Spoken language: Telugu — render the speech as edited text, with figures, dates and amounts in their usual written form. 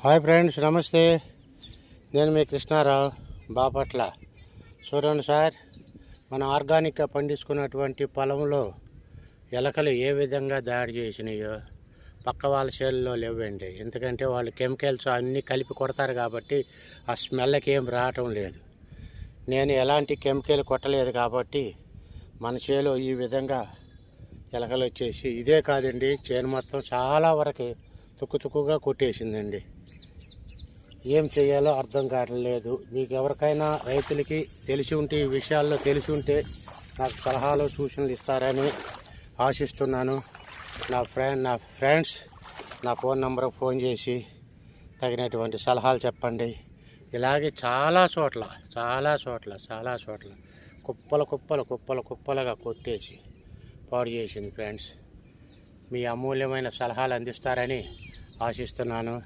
హాయ్ ఫ్రెండ్స్, నమస్తే. నేను మీ కృష్ణారావు బాపట్ల. చూడండి సార్, మన ఆర్గానిక్గా పండించుకున్నటువంటి పొలంలో ఎలకలు ఏ విధంగా దాడి చేసినాయో పక్క వాళ్ళ చేనులో లేవండి. ఎందుకంటే వాళ్ళు కెమికల్స్ అన్నీ కలిపి కొడతారు కాబట్టి ఆ స్మెల్కి ఏం రావటం లేదు. నేను ఎలాంటి కెమికల్ కొట్టలేదు కాబట్టి మన చేలో ఈ విధంగా ఎలకలు వచ్చేసి, ఇదే కాదండి, చేను మొత్తం చాలా వరకు తుక్కుగా కొట్టేసిందండి. ఏం చేయాలో అర్థం కావట్లేదు. మీకు ఎవరికైనా రైతులకి తెలిసి ఉంటే, ఈ విషయాల్లో తెలిసి ఉంటే నాకు సలహాలు సూచనలు ఇస్తారని ఆశిస్తున్నాను. నా ఫ్రెండ్స్ నా ఫోన్ నెంబర్కి ఫోన్ చేసి తగినటువంటి సలహాలు చెప్పండి. ఇలాగే చాలా చోట్ల కుప్పలుగా కొట్టేసి పాడు చేసింది. ఫ్రెండ్స్, మీ అమూల్యమైన సలహాలు అందిస్తారని ఆశిస్తున్నాను.